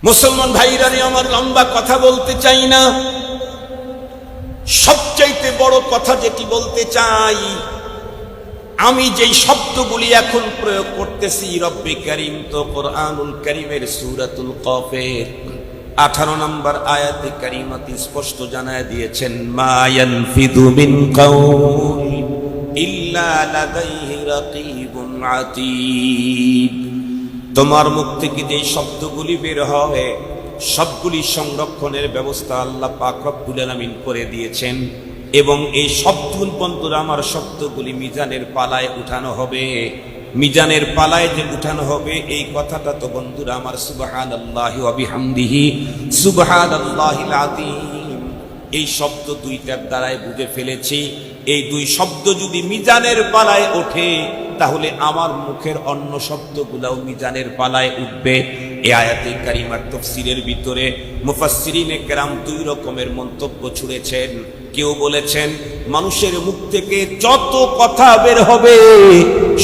মুসলমান ভাইরা, আমার লম্বা কথা বলতে চাই না। সবচাইতে বড় কথা যেটি বলতে চাই, আমি যেই শব্দগুলি এখন প্রয়োগ করতেছি, রব্বে কারীম তো কোরআনুল কারীমের সূরাতুল কফের 18 নম্বর আয়াতে কারিমাতে স্পষ্ট জানায় দিয়েছেন, মা ইয়ানফিদু মিন কাউল ইল্লা লাদাইহি রাকিবুন আতীদ। তোমার মুখ থেকে যে শব্দগুলি বের হয় সবগুলি সংরক্ষণের ব্যবস্থা আল্লাহ পাক রব্বুল আলামিন করে দিয়েছেন, এবং এই শব্দগুলি বন্ধুরা, আমার শব্দগুলি মিজানের পালায় উঠানো হবে। মিজানের পালায় যে উঠানো হবে এই কথাটা তো বন্ধুরা আমার সুবহানাল্লাহি ওয়া বিহামদিহি সুবহানাল্লাহিল আযীম, এই শব্দ দুইটার দ্বারাই বুঝে ফেলেছি। এই দুই শব্দ যদি মিজানের পালায় ওঠে তাহলে আমার মুখের অন্য শব্দগুলোও মিজানের পালায় উঠবে। এই আয়াতে কারিমার তাফসীরের ভিতরে মুফাসসিরিনে কেরাম দুই রকমের মন্তব্য ছুড়েছেন। কেউ বলেছেন মানুষের মুখ থেকে যত কথা বের হবে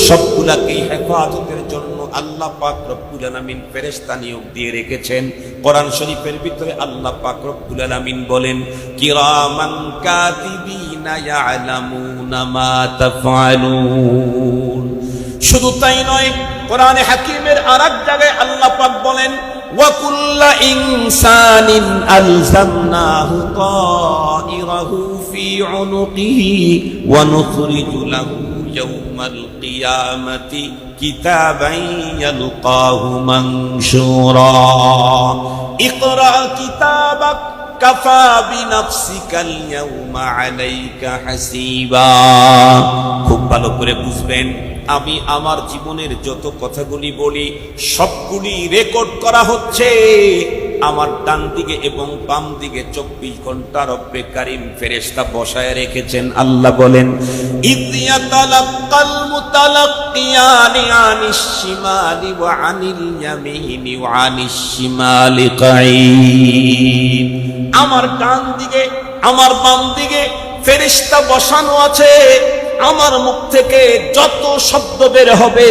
সবগুলাকে হেফাজতের জন্য আল্লাহ পাক রব্বুল আলামিন ফেরেশতা নিয়োগ দিয়ে রেখেছেন। কোরআন শরীফের ভিতরে আল্লাহ পাক রব্বুল আলামিন বলেন, কিরামান কাতিবিনা ইয়ালামুনা মা তাফআলুন। শুধু তাই নয়, কোরআনে হাকিমের আরেক জায়গায় আল্লাহ পাক বলেন, ওয়া কুল্লা ইনসানিন আলজামনাহু তাইরাহু ফি উনুকিহি ওয়া নুখরিজু লাহু ইয়াওমাল কিয়ামাতি কিতাবান ইয়ালকাহু মানশুরা। ইকরা কিতাবাক কাফা বিনাফসিকাল ইয়াওমা আলাইকা হাসিবা। খুব ভালো করে বুঝবেন, আমি আমার জীবনের যত কথাগুলি বলি সবগুলি রেকর্ড করা হচ্ছে। আমার ডান দিকে এবং বাম দিকে 24 ঘন্টা রব্বে কারীম ফেরেশতা বসায় রেখেছেন। আল্লাহ বলেন, ইয ইয়াতালাক্কাল মুতালাক্কিয়ানি আনিশ শিমালি ওয়া আনিল ইয়ামিনি ওয়া আনিশ শিমালি কাঈদ। আমার ডান দিকে আমার বাম দিকে ফেরেশতা বসানো আছে। আমার মুখ থেকে যত শব্দ বের হবে,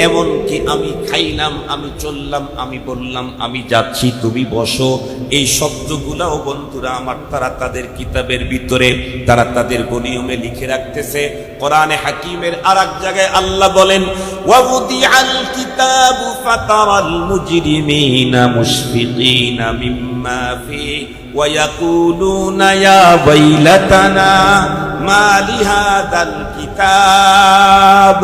এমনকি আমি খাইলাম, আমি চললাম, আমি বললাম, আমি যাচ্ছি, তুমি বসো, এই শব্দগুলাও বন্ধুরা আমার তারা তাদের কিতাবের ভিতরে তারা তাদের গনিয়মে লিখে রাখতেছে। কোরআনে হাকিমের আরেক জায়গায় আল্লাহ বলেন, ওয়াবুদিআল কিতাবু ফাতারাল মুজরিমিনা মুশফিকিনা মিম্মা ফিহি ওয়া ইয়াকুলুনা ইয়া ওয়াইলাতানা মা লিহাদাল কিতাব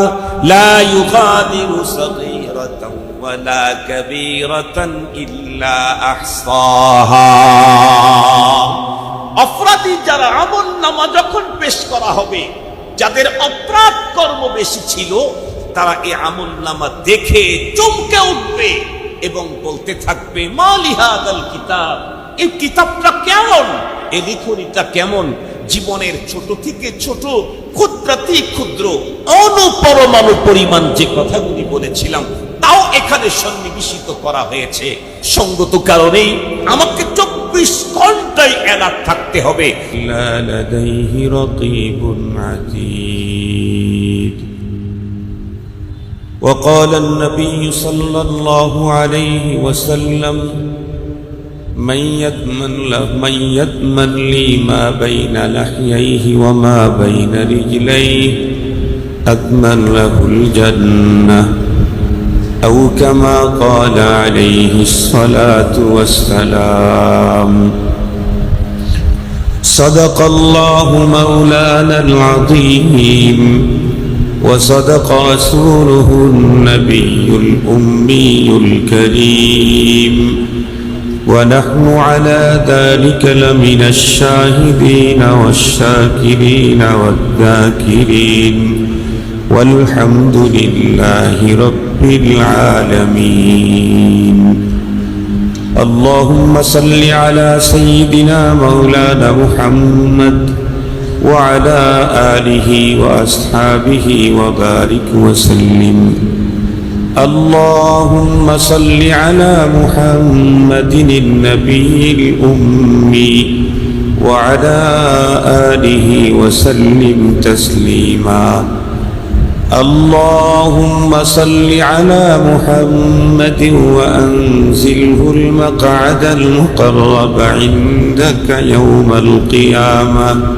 লা ইউগাদিরু সগীরাতান ওয়ালা কাবীরাতান ইল্লা আহসাহা। অপরাধী যারা আমলনামা যখন পেশ করা হবে, যাদের অপরাধ কর্ম বেশি ছিল, তারা এই আমলনামা দেখে চমকে উঠবে এবং বলতে থাকবে, মা লিহাদাল কিতাব, এই কিতাবটা কেমন, এই লিখনিটা কেমন। জীবনের ছোট থেকে ছোট, ক্ষুদ্রাতি ক্ষুদ্র, অনুপরমাণু পরিমাণ যে কথাগুলি বলেছিলাম তাও এখানে সন্নিবেশিত করা হয়েছে। সঙ্গত কারণেই আমাকে 24 ঘন্টায় অ্যালার্ট থাকতে হবে। লা লাদাইহি রাকিবুন আতীদ। وقال النبي صلى الله عليه وسلم من يضمن لي ما بين لحييه وما بين رجليه أضمن له الجنة أو كما قال عليه الصلاة والسلام. صدق الله مولانا العظيم وصدق رسوله النبي الأمي الكريم ونحن على ذلك لمن الشاهدين والشاكرين والذاكرين والحمد لله رب العالمين. اللهم صل على سيدنا مولانا محمد وعلى آله وأصحابه وبارك وسلم. اللهم صل على محمد النبي الأمي وعلى آله وسلم تسليما. اللهم صل على محمد وأنزله المقعد المقرب عندك يوم القيامة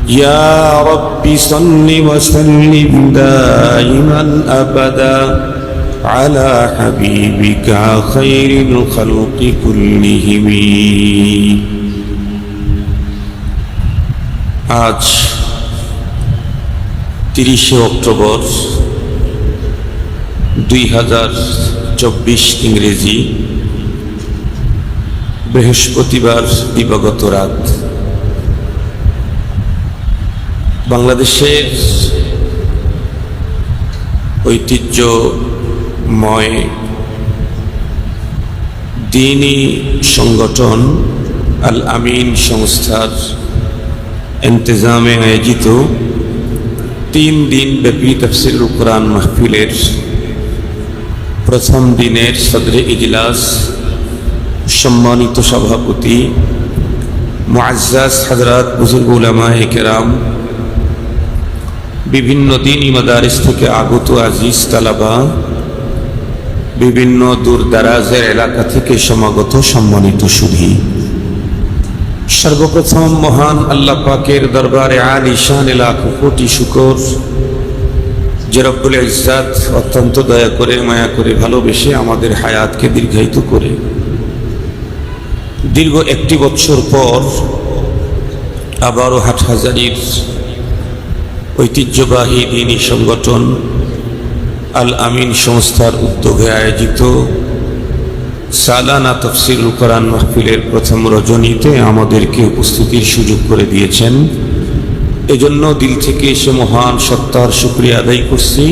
يا رب صل وسلم دائما أبدا على حبيبك خير الخلق كلهم আজ 30 অক্টোবর 2024 ইংরেজি বৃহস্পতিবার দিবাগত রাত বাংলাদেশের ঐতিহ্যময় দ্বীনি সংগঠন আল আমিন সংস্থার ইন্তজামে আয়োজিত 3 দিন ব্যাপী তাফসীরুল কুরআন মাহফিলের প্রথম দিনের সদরে ইজলাস সম্মানিত সভাপতি মুআজ্জাজ হযরত বুজুর্গ উলামায়ে কেরাম, বিভিন্ন দ্বীনি মাদারিস থেকে আগত আজিজ তালাবা, বিভিন্ন দূর দারাজের এলাকা থেকে সমাগত সম্মানিত সুধী, সর্বপ্রথম মহান আল্লাহ পাকের দরবারে আলিশান লাখ কোটি শুকর যে রব্বুল ইজ্জত অত্যন্ত দয়া করে মায়া করে ভালোবেসে আমাদের হায়াতকে দীর্ঘায়িত করে দীর্ঘ 1 বছর পর আবারও হাটহাজারীর ঐতিহ্যবাহী দ্বীনি সংগঠন আল আমিন সংস্থার উদ্যোগে আয়োজিত সালানা তাফসীরুল কুরআন মাহফিলের প্রথম রজনীতে আমাদেরকে উপস্থিতির সুযোগ করে দিয়েছেন। এজন্য দিল থেকে সে মহান সত্তার শুকরিয়া আদায় করছি।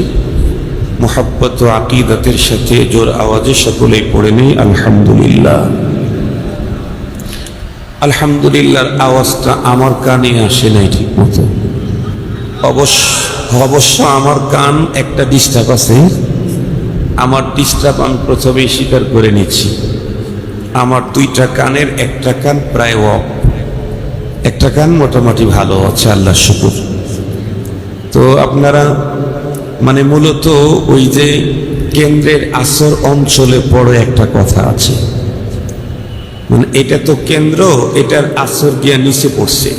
মুহাব্বত ও আকীদাতের সাথে জোর আওয়াজে সকলেই পড়ে নেই আলহামদুলিল্লাহ। আলহামদুলিল্লাহর আওয়াজটা আমার কানে আসে নাই ঠিক মতো। অবশ্য আমার কান একটা ডিস্টার্ব আছে। আমার ডিস্টার্ব আমি প্রথমেই স্বীকার করে নিচ্ছি। আমার 2টা কানের একটা কান প্রায় অফ, একটা কান মোটামুটি ভালো আছে, আল্লাহর শুকর। তো আপনারা মানে মূলত ওই যে কেন্দ্রের আসর অঞ্চলে বড় একটা কথা আছে, মানে এটা তো কেন্দ্র, এটার আসর গিয়া নিচে পড়ছে।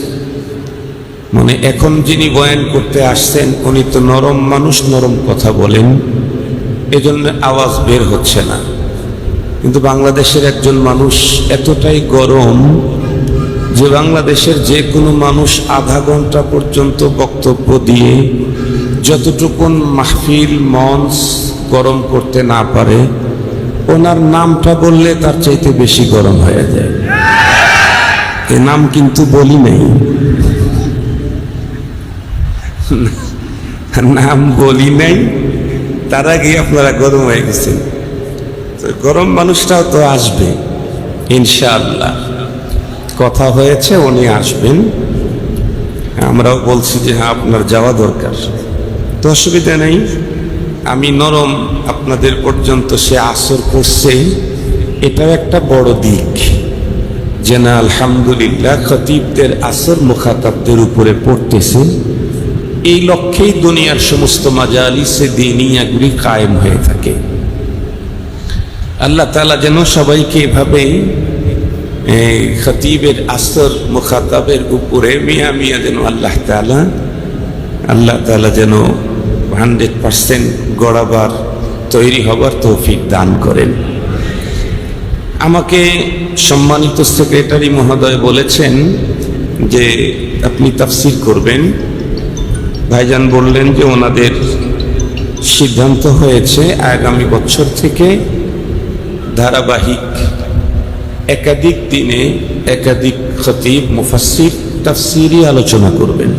মানে এখন যিনি বয়ান করতে আসছেন উনি তো নরম মানুষ, নরম কথা বলেন, এজন্য আওয়াজ বের হচ্ছে না। কিন্তু বাংলাদেশের একজন মানুষ এতটাই গরম যে বাংলাদেশের যে কোনো মানুষ আধা ঘন্টা পর্যন্ত বক্তব্য দিয়ে যতটুকুন মাহফিল মঞ্চ গরম করতে না পারে, ওনার নামটা বললে তার চাইতে বেশি গরম হয়ে যায়। এ নাম কিন্তু বলি নাই, নাম বলি নাই, তার আগে আপনারা গরম হয়ে গেছেন। তো গরম মানুষটাও তো আসবে ইনশাআল্লাহ। কথা হয়েছে উনি আসবেন, আমরাও বলছি যে হ্যাঁ আপনার যাওয়া দরকার, তো অসুবিধা নেই। আমি নরম আপনাদের পর্যন্ত সে আসর করছে, এটাও একটা বড় দিক যে না আলহামদুলিল্লাহ খতিবদের আসর মুখাতাবদের উপরে পড়তেছে। এই লক্ষ্যেই দুনিয়ার সমস্ত মাজালিসে দ্বীনিয়াগুলি কায়েম হয়ে থাকে। আল্লাহ তাআলা যেন সবাইকে এভাবে খতিবের আসর মুখাতাবের উপরে মিয়া মিয়া যেন আল্লাহ তাআলা যেন 100% গড়াবার তৈরি হবার তৌফিক দান করেন। আমাকে সম্মানিত সেক্রেটারি মহোদয় বলেছেন যে আপনি তাফসীর করবেন। ভাইজান বললেন যে ওনাদের সিদ্ধান্ত হয়েছে আগামী বছর থেকে ধারাবাহিক একাধিক দিনে একাধিক খতিব মুফাসসির তাফসীরি আলোচনা করবেন।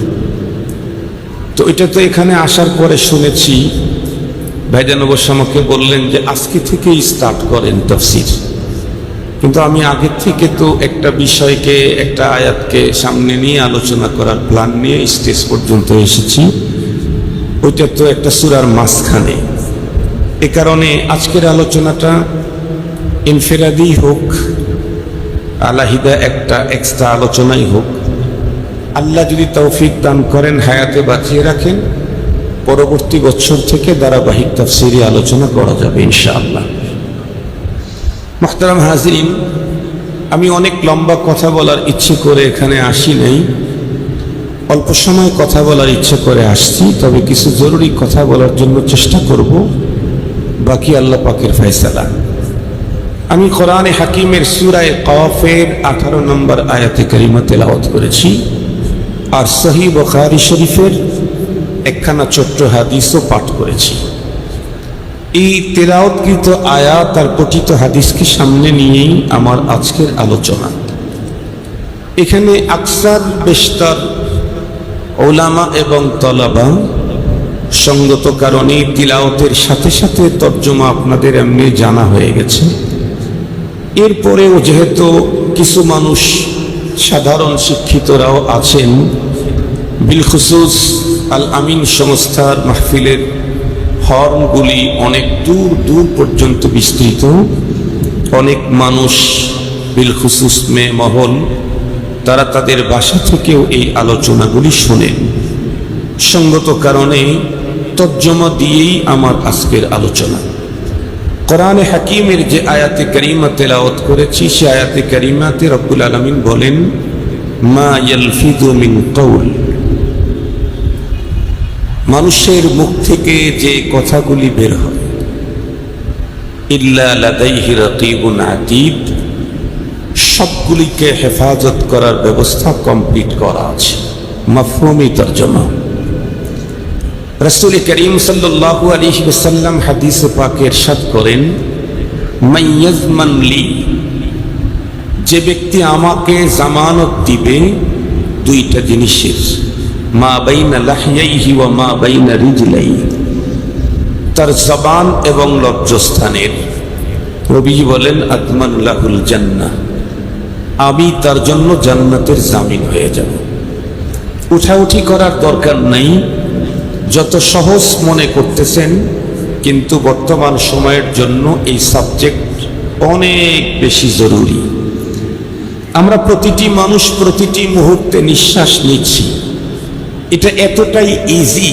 তো এটা তো এখানে আসার পরে শুনেছি, ভাইজান অবশ্য আমাকে বললেন যে আজকে থেকেই স্টার্ট করেন তাফসীর। কিন্তু আমি আগে থেকে তো একটা বিষয়কে, একটা আয়াতকে সামনে নিয়ে আলোচনা করার প্ল্যান নিয়ে স্টেজ পর্যন্ত এসেছি। ওইটা তো একটা সূরার মাঝখানে, এ কারণে আজকের আলোচনাটা ইনফিরাদি হোক, আলাহিদা একটা এক্সট্রা আলোচনাই হোক, আল্লাহ যদি তৌফিক দান করেন, হায়াতে বাঁচিয়ে রাখেন, পরবর্তী বছর থেকে ধারাবাহিক তাফসীরি আলোচনা করা যাবে ইনশাআল্লাহ। মুহতারাম হাজিরিন, আমি অনেক লম্বা কথা বলার ইচ্ছে করে এখানে আসি নাই, অল্প সময় কথা বলার ইচ্ছে করে আসছি। তবে কিছু জরুরি কথা বলার জন্য চেষ্টা করব, বাকি আল্লাহ পাকের ফয়সালা। আমি কোরআনে হাকিমের সূরা কাফের 18 নম্বর আয়াতে কারিমা তেলাওয়াত করেছি, আর সহিহ বুখারী শরীফের একখানা ছোট্ট হাদিসও পাঠ করেছি। এই তেলাওয়াতকৃত আয়াত আর পঠিত হাদিসকে সামনে নিয়েই আমার আজকের আলোচনা। এখানে আকসার বেশতার উলামা এবং তলাবা সঙ্গত কারণে তিলাওয়াতের সাথে সাথে তর্জমা আপনাদের এমনি জানা হয়ে গেছে। এরপরেও যেহেতু কিছু মানুষ সাধারণ শিক্ষিতরাও আছেন, বিলখুসুস আল আমিন সংস্থার মাহফিলের হর্নগুলি অনেক দূর দূর পর্যন্ত বিস্তৃত, অনেক মানুষ বিলখুসুস মে মহল তারা তাদের বাসা থেকেও এই আলোচনাগুলি শোনেন। সঙ্গত কারণে তর্জমা দিয়েই আমার আজকের আলোচনা। কোরআনে হাকিমের যে আয়াতে কারিমা তেলাওয়াত করেছি, সে আয়াতে কারিমাতে রব্বুল আলামিন বলেন, মা ইয়ালফিযু মিন কওল, মানুষের মুখ থেকে যে কথাগুলি বের হয়, ইল্লা লাদাইহি রাকিবুন আতীদ, সবগুলিকে হেফাজত করার ব্যবস্থা কমপ্লিট করা আছে। মাফহুমি তরজমা। রাসূল করিম সাল্লাল্লাহু আলাইহি ওয়াসাল্লাম হাদিসে পাকে ইরশাদ করেন, মান ইয়াজমান লি, যে ব্যক্তি আমাকে জামানত দিবে দুইটা জিনিসের, মা বাইনা লাহইহি ওয়া মা বাইনা রিজলাইহি, তার জবান এবং লজ্জাস্থানের, নবীজি বলেন আতমান লাহুল জান্নাহ, আমি তার জন্য জান্নাতের জামিন হয়ে যাব। উঠাউঠি করার দরকার নাই, যত সহজ মনে করতেছেন, কিন্তু বর্তমান সময়ের জন্য এই সাবজেক্ট অনেক বেশি জরুরি। আমরা প্রতিটি মানুষ প্রতিটি মুহূর্তে নিঃশ্বাস নিচ্ছি, এটা এতটাই ইজি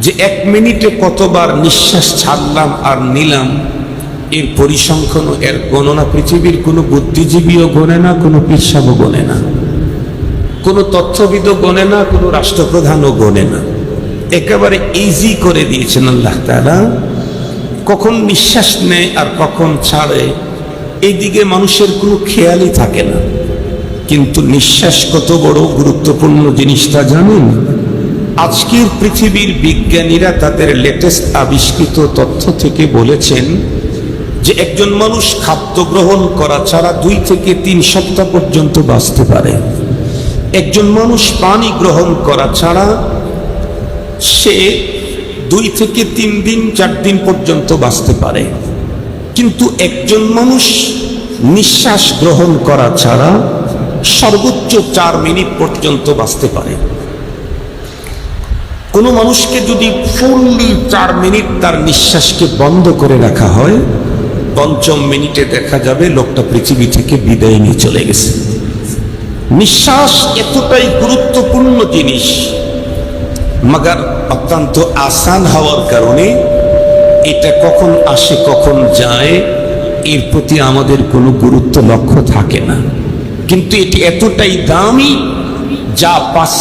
যে 1 মিনিটে কতবার নিঃশ্বাস ছাড়লাম আর নিলাম এর পরিসংখ্যান, এর গণনা পৃথিবীর কোনো বুদ্ধিজীবীও গণে না, কোনো পিসাবও গণে না, কোনো তথ্যবিদও গণে না, কোনো রাষ্ট্রপ্রধানও গণে না। একেবারে ইজি করে দিয়েছেন আল্লাহ তাআলা। কখন নিঃশ্বাস নেয় আর কখন ছাড়ে এইদিকে মানুষের কোনো খেয়ালই থাকে না। কিন্তু নিঃশ্বাস কত বড় গুরুত্বপূর্ণ জিনিস তা জানেন? আজকের পৃথিবীর বিজ্ঞানীরা তাদের লেটেস্ট আবিষ্কৃত তথ্য থেকে বলেছেন যে একজন মানুষ খাদ্য গ্রহণ করা ছাড়া 2 থেকে 3 সপ্তাহ পর্যন্ত বাঁচতে পারে। একজন মানুষ পানি গ্রহণ করা ছাড়া সে 2 থেকে 3 দিন 4 দিন পর্যন্ত বাঁচতে পারে। কিন্তু একজন মানুষ নিঃশ্বাস গ্রহণ করা ছাড়া সর্বোচ্চ 4 মিনিট পর্যন্ত বাঁচতে পারে। কোনো মানুষকে যদি ফুললি 4 মিনিট তার নিঃশ্বাসকে বন্ধ করে রাখা হয়, 5ম মিনিটে দেখা যাবে লোকটা পৃথিবী থেকে বিদায় নিয়ে চলে গেছে। নিঃশ্বাস এতটাই গুরুত্বপূর্ণ জিনিস, মাগার অত্যন্ত আসান হওয়ার কারণে এটা কখন আসে কখন যায় এর প্রতি আমাদের কোনো গুরুত্ব লক্ষ্য থাকে না। কিন্তু এটি এতটাই দামি যা 5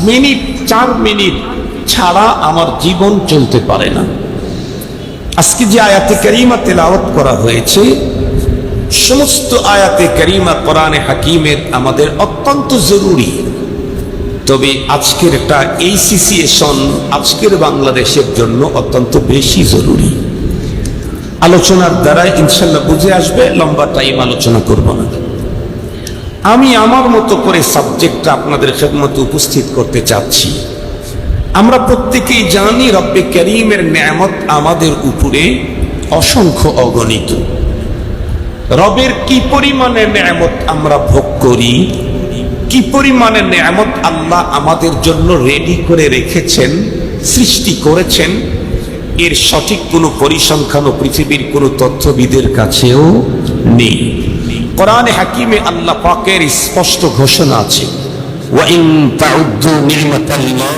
মিনিট 4 মিনিট ছাড়া আমার জীবন চলতে পারে না। আজকে যে আয়াতে কারিমা তেলাওয়াত করা হয়েছে, সমস্ত আয়াতে কারিমা কোরআনে হাকিমের আমাদের অত্যন্ত জরুরি। তবে আজকের এটা এই সিচুয়েশন আজকের বাংলাদেশের জন্য অত্যন্ত বেশি জরুরি। আলোচনার দ্বারা ইনশাল্লাহ বুঝে আসবে, লম্বা টাইম আলোচনা করব না। আমি আমার মতো করে সাবজেক্টটা আপনাদের খেদমতে উপস্থিত করতে চাচ্ছি। আমরা প্রত্যেকেই জানি রব্বে কারীমের নেয়ামত আমাদের উপরে অসংখ্য অগণিত। রবের কি পরিমাণে নেয়ামত আমরা ভোগ করি, কি পরিমাণে নেয়ামত আল্লাহ আমাদের জন্য রেডি করে রেখেছেন, সৃষ্টি করেছেন, এর সঠিক কোনো পরিসংখ্যানও পৃথিবীর কোনো তথ্যবিদের কাছেও নেই। কোরআনে হাকিমে আল্লাহ পাকের স্পষ্ট ঘোষণা আছে, ওয়া ইন তাউদ্দু নি'মাতাল্লাহ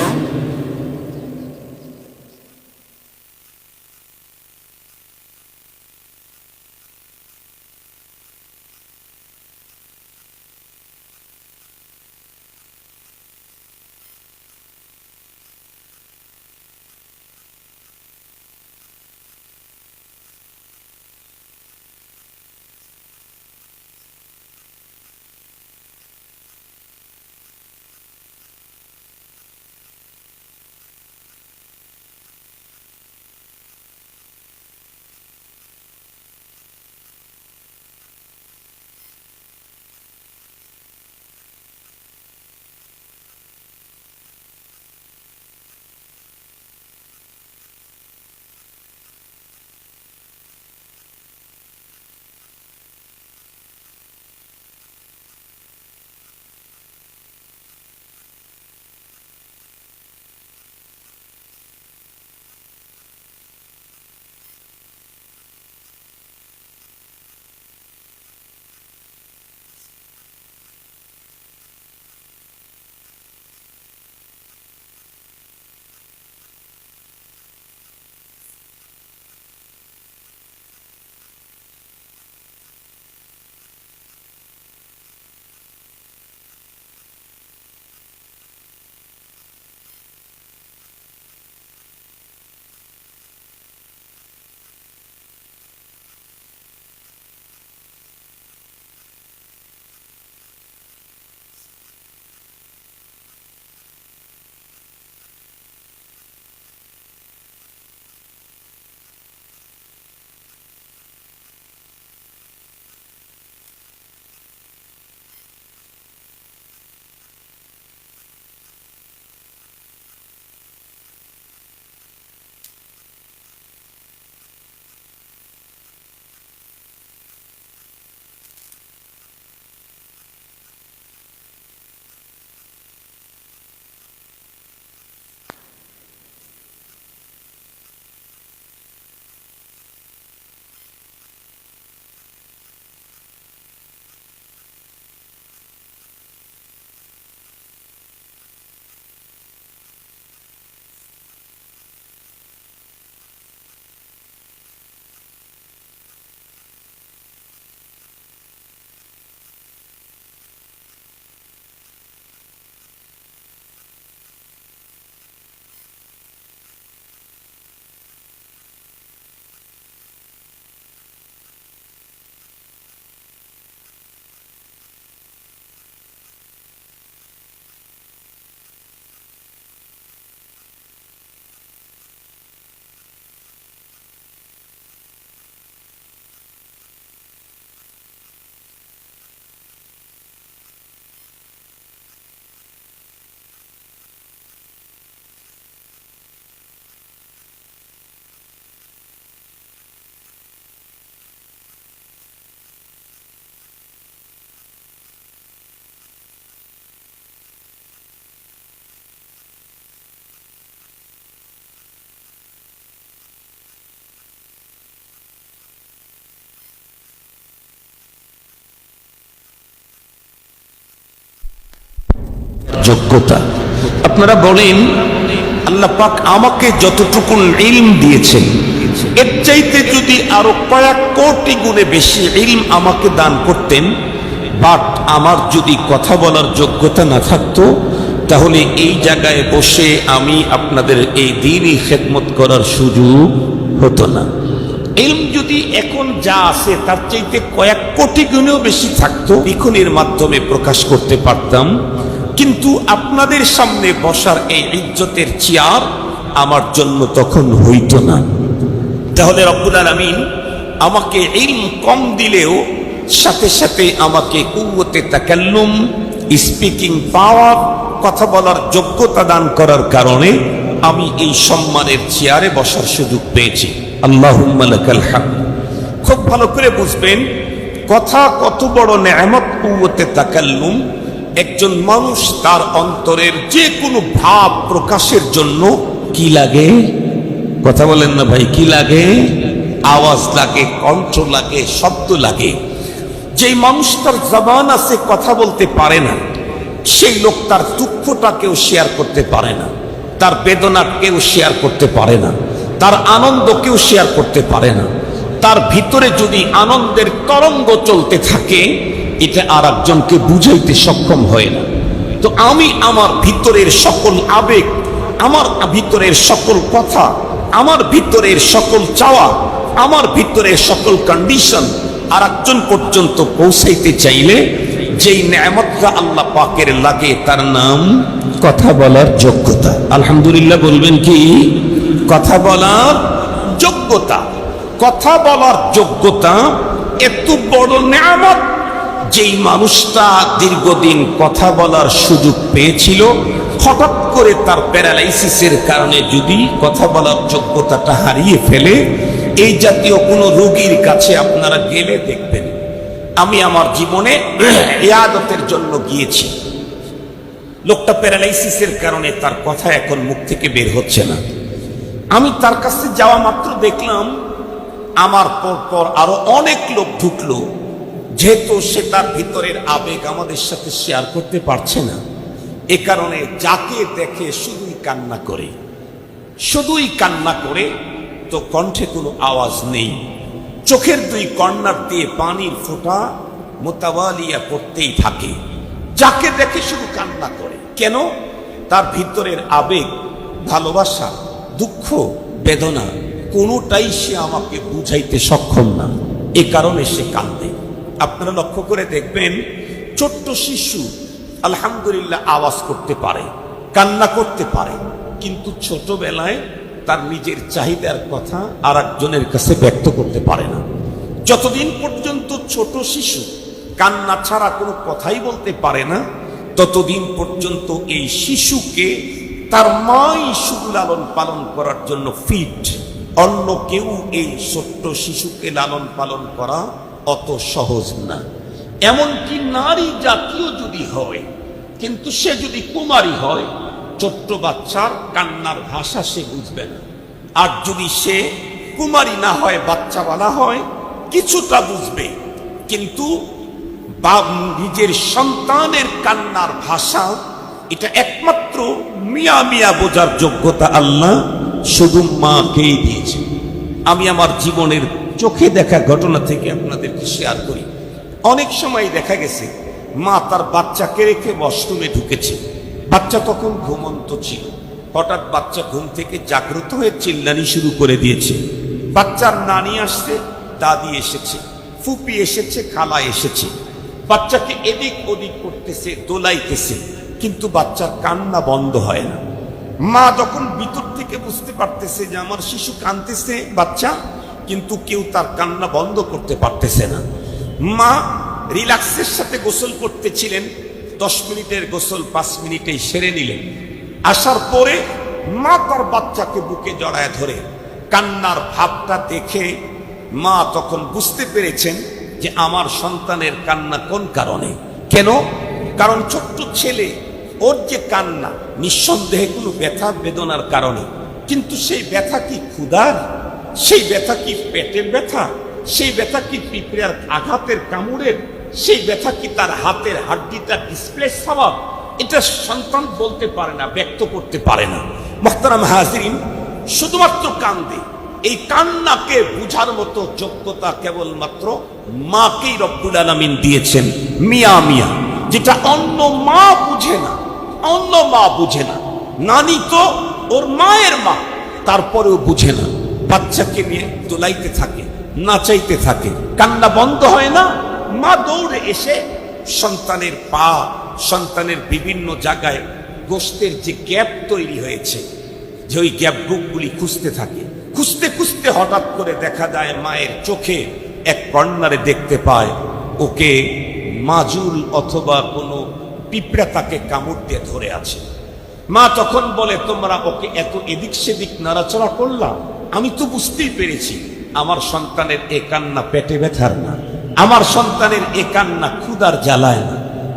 যোগ্যতা। আপনারা বলেন আল্লাহ পাক আমাকে যতটুকু ইলম দিয়েছেন এর চাইতে যদি আরো কয়েক কোটি গুণে বেশি ইলম আমাকে দান করতেন, বাট আমার যদি কথা বলার যোগ্যতা না থাকতো, তাহলে এই জায়গায় বসে আমি আপনাদের এই দ্বীনি খেদমত করার সুযোগ হতো না। ইলম যদি এখন যা আছে তার চাইতে কয়েক কোটি গুণেও বেশি থাকতো, লিখনের মাধ্যমে প্রকাশ করতে পারতাম, কিন্তু আপনাদের সামনে বসার এই ইজ্জতের চেয়ার আমার জন্য তখন হইতো না। তাহলে রব্বুল আলামিন আমাকে ইলম কম দিলেও সাথে সাথে আমাকে কুওয়াতে তাকাল্লুম, স্পিকিং পাওয়ার, কথা বলার যোগ্যতা দান করার কারণে আমি এই সম্মানের চেয়ারে বসার সুযোগ পেয়েছি। আল্লাহুম্মা লাকাল হামদ। খুব ভালো করে বুঝবেন কথা কত বড় নেয়ামত। কুওয়াতে তাকাল্লুম, একজন মানুষ তার অন্তরের যে কোনো ভাব প্রকাশের জন্য কি লাগে? কথা বলেন না ভাই, কি লাগে? আওয়াজ লাগে, কণ্ঠ লাগে, শব্দ লাগে। যেই মানুষ তার জবান আছে কথা বলতে পারে না, সেই লোক তার দুঃখটাকেও শেয়ার করতে পারে না, তার বেদনাকেও শেয়ার করতে পারে না, তার আনন্দকেও শেয়ার করতে পারে না। তার ভিতরে যদি আনন্দের তরঙ্গ চলতে থাকে, এটা আর একজনকে বুঝাইতে সক্ষম হয় না। তো আমি আমার ভিতরের সকল আবেগ, আমার ভিতরের সকল কথা, আমার ভিতরের সকল চাওয়া, আমার ভিতরের সকল কন্ডিশন আর একজন পর্যন্ত পৌঁছাইতে চাইলে যেই নেয়ামতটা আল্লাহ পাকের লাগে তার নাম কথা বলার যোগ্যতা। আলহামদুলিল্লাহ বলবেন কি? কথা বলার যোগ্যতা। কথা বলার যোগ্যতা এত বড় নেয়ামত, যেই মানুষটা দীর্ঘদিন কথা বলার সুযোগ পেয়েছিল, হঠাৎ করে তার প্যারালাইসিসের কারণে যদি কথা বলার যোগ্যতাটা হারিয়ে ফেলে, এই জাতীয় কোনো রোগীর কাছে আপনারা গেলে দেখবেন। আমি আমার জীবনে ইয়াদতের জন্য গিয়েছি, লোকটা প্যারালাইসিসের কারণে তার কথা এখন মুখ থেকে বের হচ্ছে না। আমি তার কাছে যাওয়া মাত্র দেখলাম আমার পর আরো অনেক লোক ঢুকলো। যেহেতু সে তার ভিতরের আবেগ আমাদের সাথে শেয়ার করতে পারছে না, এ কারণে যাকে দেখে শুধুই কান্না করে, শুধুই কান্না করে। তো কণ্ঠে কোনো আওয়াজ নেই, চোখের দুই কর্নার দিয়ে পানির ফোঁটা মোতাওয়ালিয়া পড়তেই থাকে। যাকে দেখে শুধু কান্না করে। কেন? তার ভিতরের আবেগ, ভালোবাসা, দুঃখ, বেদনা কোনোটাই সে আমাকে বুঝাইতে সক্ষম না, এ কারণে সে কান্দে। আপনারা লক্ষ্য করে দেখবেন, ছোট্ট শিশু আলহামদুলিল্লাহ আওয়াজ করতে পারে, কান্না করতে পারে, কিন্তু ছোটবেলায় তার নিজের চাহিদার কথা আর একজনের কাছে ব্যক্ত করতে পারে না। যতদিন পর্যন্ত ছোট শিশু কান্না ছাড়া কোনো কথাই বলতে পারে না, ততদিন পর্যন্ত এই শিশুকে তার মাই শুধু লালন পালন করার জন্য ফিট। অন্য কেউ এই ছোট্ট শিশুকে লালন পালন করা অত সহজ না। এমনকি নারী জাতীয় যদি হয়, কিন্তু সে যদি কুমারী হয়, ছোট্ট বাচ্চার কান্নার ভাষা সে বুঝবে না। আর যদি সে কুমারী না হয়, বাচ্চাওয়ালা হয়, কিছুটা বুঝবে, কিন্তু নিজের সন্তানের কান্নার ভাষা এটা একমাত্র মিয়া মিয়া বোঝার যোগ্যতা আল্লাহ শুধু মাকেই দিয়েছে। আমি আমার জীবনের চোখে দেখা ঘটনা থেকে আপনাদেরকে শেয়ার করি। অনেক সময় দেখা গেছে মা তার বাচ্চাকে রেখে ওয়াশরুমে ঢুকেছে, বাচ্চা তখন ঘুমন্ত ছিল। হঠাৎ বাচ্চা ঘুম থেকে জাগ্রত হয়ে চিল্লানি শুরু করে দিয়েছে। বাচ্চার নানি আসছে, দাদি এসেছে, ফুপি এসেছে, খালা এসেছে, বাচ্চাকে এদিক ওদিক করতেছে, দোলাইতেছে, কিন্তু বাচ্চার কান্না বন্ধ হয় না। মা যখন ভিতর থেকে বুঝতে পারতেছে যে আমার শিশু কাঁদতেছে বাচ্চা, কিন্তু কেউ তার কান্না বন্ধ করতে পারতেছে না। মা রিল্যাক্সের সাথে গোসল করতেছিলেন, 10 মিনিটের গোসল 5 মিনিটেই সেরে নিলেন। আসার পরে মা তার বাচ্চাকে বুকে জড়ায় ধরে কান্নার ভাবটা দেখে মা তখন বুঝতে পেরেছেন যে আমার সন্তানের কান্না কোন কারণে। কেন? কারণ ছোট্ট ছেলে, ওর যে কান্না নিঃসন্দেহে কোনো ব্যথা বেদনার কারণে, কিন্তু সেই ব্যথা কি ক্ষুধার? সেই ব্যথা কি পেটের ব্যথা? সেই ব্যথা কি পিঁপড়ার আঘাতের কামড়ের? সেই ব্যথা কি তার হাতের হাড্ডিটা ডিসপ্লেস হওয়া? এটা সন্তান বলতে পারে না, ব্যক্ত করতে পারে না। মুহতারাম হাজিরিন, শুধুমাত্র কান্দে। এই কান্নাকে বুঝার মতো যোগ্যতা কেবলমাত্র মাকেই রব্বুল আলামিন দিয়েছেন। মিয়া মিয়া, যেটা অন্য মা বুঝে না, অন্য মা বুঝে না। নানি তো ওর মায়ের মা, তারপরেও বুঝে না। বাচ্চাকে নিয়ে দোলাইতে থাকে, নাচাইতে থাকে, কান্না বন্ধ হয় না। মা দৌড়ে এসে সন্তানের পা, সন্তানের বিভিন্ন জায়গায় গোশতের যে গ্যাপ তৈরি হয়েছে, যে ওই গ্যাপগুলি খুঁজতে থাকে। খুঁজতে খুঁজতে হঠাৎ করে দেখা যায় মায়ের চোখে এক কর্নারে দেখতে পায় ওকে মাজুল অথবা কোনো পিঁপড়া তাকে কামড় দিয়ে ধরে আছে। মা তখন বলে, তোমরা ওকে এত এদিক সেদিক নাড়াচড়া করলাম, আমি তো বুঝতেই পেরেছি আমার সন্তানের এ কান্না পেটে ব্যথার না, আমার সন্তানের এ কান্না ক্ষুধার জ্বালায় না,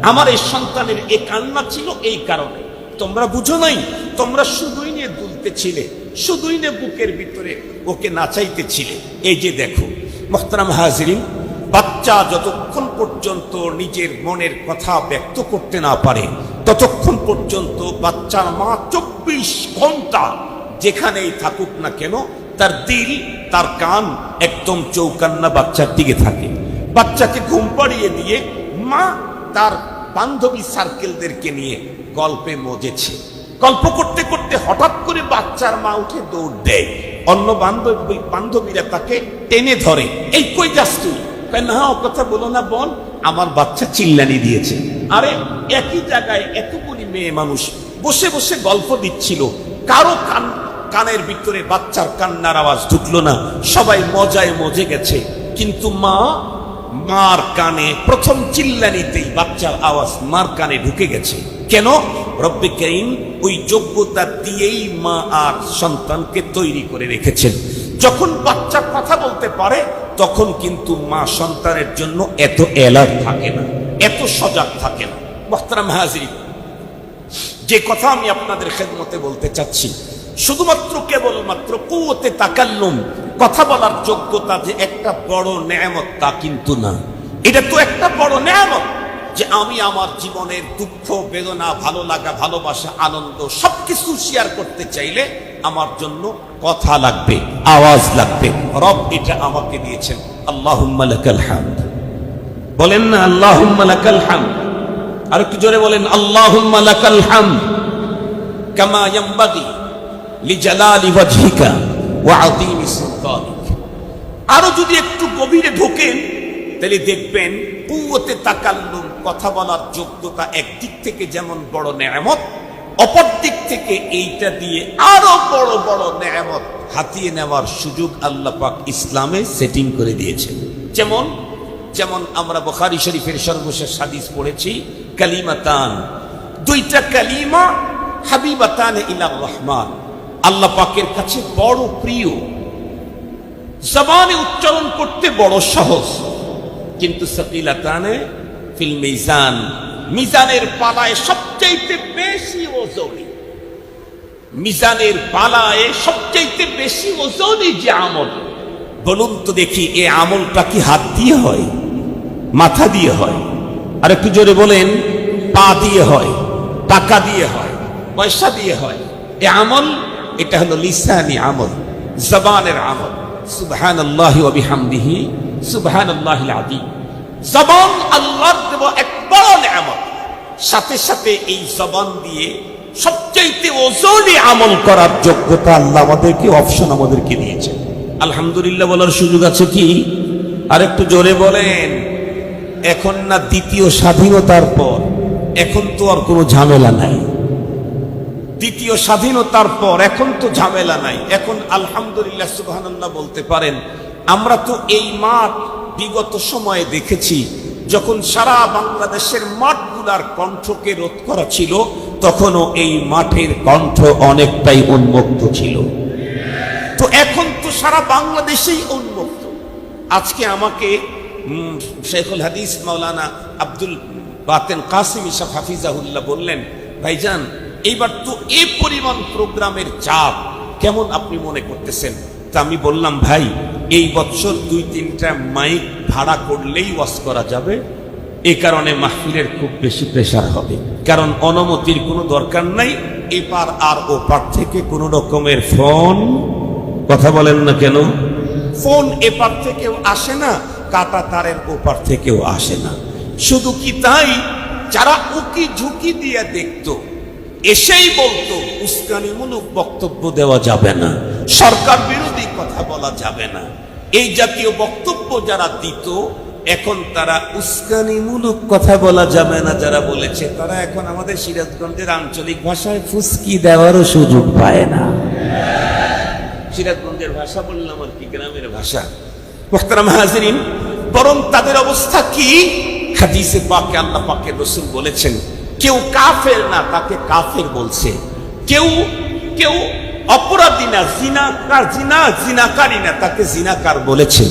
আমার এই সন্তানের এ কান্না ছিল এই কারণে। তোমরা বুঝো নাই, তোমরা শুধুই নিয়ে দুলতেছিলে, শুধুই নিয়ে বুকের ভিতরে ওকে নাচাইতেছিলে। এই যে দেখো মুহতারাম হাজিরিন, বাচ্চা যতক্ষণ পর্যন্ত নিজের মনের কথা ব্যক্ত করতে না পারে, ততক্ষণ পর্যন্ত বাচ্চার মা 24 ঘন্টা যেখানেই থাকুক না কেন, তার দিল, তার কান একদম চৌকান্না বাচ্চার দিকে থাকে। বাচ্চাকে ঘুম পাড়িয়ে দিয়ে মা তার বান্ধবী সার্কেলদেরকে নিয়ে গল্পে মজেছে। গল্প করতে করতে হঠাৎ করে বাচ্চার মা উঠে দৌড় দেয়। অন্য বান্ধবীরা তাকে টেনে ধরে, এই কই যাস তুই? না, ও কথা বলো না বোন, আমার বাচ্চা চিল্লানি দিয়েছে। আরে একই জায়গায় এতগুলি মেয়ে মানুষ বসে বসে গল্প দিচ্ছিল, কারো কানের ভিতরে বাচ্চার কান্নার আওয়াজ ঢুকলো না, সবাই মজায় মজে গেছে। কিন্তু মার কানে প্রথম চিল্লানিতেই বাচ্চার আওয়াজ মার কানে ঢুকে গেছে। কেন? রব্বে কারীম ওই যোগ্যতা দিয়েই মা আর সন্তানকে তৈরি করে রেখেছেন। যখন বাচ্চা কথা বলতে পারে, তখন কিন্তু মা সন্তানের জন্য এত অ্যালার্ট থাকে না, এত সজাগ থাকে না। মুহতারাম হাজিরিন, যে কথা আমি আপনাদের খেদমতে বলতে চাচ্ছি, শুধুমাত্র কেবলমাত্র কুওয়াতে তাকাল্লুম, কথা বলার যোগ্যতা যে একটা বড় নেয়ামত তা কিন্তু না। এটা তো একটা বড় নেয়ামত যে আমি আমার জীবনের দুঃখ, বেদনা, ভালো লাগা, ভালোবাসা, আনন্দ সবকিছু শেয়ার করতে চাইলে আমার জন্য কথা লাগবে, আওয়াজ লাগবে। রব এটা আমাকে দিয়েছেন। আল্লাহুম্মা লাকাল হামদ। বলেন না আল্লাহুম্মা লাকাল হামদ। আর একটু জোরে বলেন আল্লাহুম্মা লাকাল হামদ কামা ইয়ানবাগি লিজালালি ওয়াজহিকা ওয়া আযীমি সুলতানিক। আরো যদি একটু গভীরে ঢোকেন তাহলে দেখবেন কুওয়াতে তাকাল্লুম, কথা বলার যোগ্যতা একদিক থেকে যেমন বড় নেয়ামত, অপর দিক থেকে এইটা দিয়ে আরো বড় বড় নেয়ামত হাতিয়ে নেওয়ার সুযোগ আল্লাহ পাক ইসলামে সেটিং করে দিয়েছেন। যেমন আমরা বুখারী শরীফের সর্বশেষ হাদিস পড়েছি, কালিমাতান, দুইটা কালিমা, হাবিবাতান ইলার রহমান, আল্লাহ পাকের কাছে বড় প্রিয়, জবানে উচ্চারণ করতে বড় সহজ, কিন্তু সাকিলাতানে ফিল মিজান, মিজানের পালায় সবচাইতে বেশি ওজনী, মিজানের পালায় সবচাইতে বেশি ওজনী যে আমল। বলুন তো দেখি, এই আমলটা কি হাত দিয়ে হয়, মাথা দিয়ে হয়? আর একটু জোরে বলেন, পা দিয়ে হয়, টাকা দিয়ে হয়, পয়সা দিয়ে হয়? এই আমল, এটা হলো লিসানি আমল, জবানের আমল। সুবহানাল্লাহি ওয়া বিহামদিহি সুবহানাল্লাহিল আযীম। জবান আল্লাহর দেওয়া এক বড় নেয়ামত। সাথে সাথে এই জবান দিয়ে সবচাইতে ওজনী আমল করার যোগ্যতা আল্লাহ আমাদেরকে অপশন আমাদেরকে দিয়েছেন। আলহামদুলিল্লাহ বলার সুযোগ আছে কি? আর একটু জোরে বলেন। এখন না দ্বিতীয় স্বাধীনতার পর, এখন তো আর কোনো ঝামেলা নাই। দ্বিতীয় স্বাধীনতার পর এখন তো ঝামেলা নাই। এখন আলহামদুলিল্লাহ সুবহানাল্লাহ বলতে পারেন। আমরা তো এই মাঠ বিগত সময়ে দেখেছি, যখন সারা বাংলাদেশের মাঠগুলার কণ্ঠকে রোধ করা ছিল, তখনও এই মাঠের কণ্ঠ অনেকটাই উন্মুক্ত ছিল। তো এখন তো সারা বাংলাদেশেই উন্মুক্ত। আজকে আমাকে শেখুল হাদিস মাওলানা আব্দুল বাতেন কাসিমি সাহেব হাফিজাহুল্লাহ বললেন, ভাইজান এইবার তো এই পরিমাণ প্রোগ্রামের চাপ, কেমন আপনি মনে করতেছেন? তা আমি বললাম, ভাই এই বছর 2-3টা মাইক ভাড়া করলেই ওয়াজ করা যাবে। এই কারণে মাহফিলের খুব বেশি প্রেসার হবে, কারণ অনুমতির কোনো দরকার নাই। এপার আর ওপার থেকে কোনো রকমের ফোন, কথা বলেন না কেন, ফোন এপার থেকেও আসে না, কাটা তারের ওপার থেকেও আসে না। শুধু কি তাই, যারা উকি ঝুঁকি দিয়ে দেখতো এসেই বলতো উস্কানিমূলক বক্তব্য দেওয়া যাবে না, সরকার বিরোধী কথা বলা যাবে না, এই জাতীয় বক্তব্য যারা দিত, এখন তারা উস্কানিমূলক কথা বলা যাবে না যারা বলেছে, তারা এখন আমাদের সিরাজগঞ্জের আঞ্চলিক ভাষায় ফুসকি দেওয়ারও সুযোগ পায় না। সিরাজগঞ্জের ভাষা বললাম আর কি, গ্রামের ভাষা। মুহতারাম হাজিরিন, বরং তাদের অবস্থা কি, হাদিসে পাকে আল্লাহ পাকের রাসূল বলেছেন, কেউ কাফের না তাকে কাফের বলছে, কেউ কেউ অপরাধী না, জিনাকারী না তাকে জিনাকার বলেছে।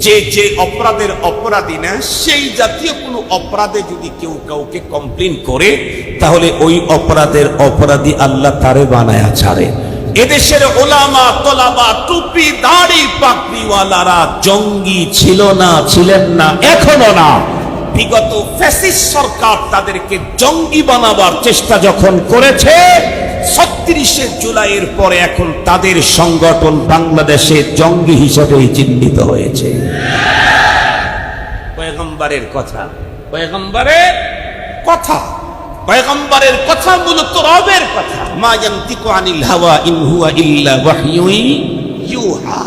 যে যে অপরাধের অপরাধী না, সেই জাতীয় কোনো অপরাধে যদি কেউ কাউকে কমপ্লেন করে, তাহলে ওই অপরাধের অপরাধী আল্লাহ তারে বানায়া ছাড়ে। এদেশের ওলামা তোলাবা টুপি দাড়ি পাগড়িওয়ালারা জঙ্গি ছিল না, ছিলেন না, এখনো না। বিগত ফ্যাসিস্ট সরকার তাদেরকে জঙ্গি বানাবার চেষ্টা যখন করেছে, ৩৬শে জুলাইয়ের পরে এখন তাদের সংগঠন বাংলাদেশে জঙ্গি হিসেবে চিহ্নিত হয়েছে। পয়গম্বরের কথা, পয়গম্বরের কথা, পয়গম্বরের কথা মূলত রবের কথা। মা ইয়ানতিকু আনিল হাওয়া ইন হুয়া ইল্লা ওয়াহয়ুন ইউহা।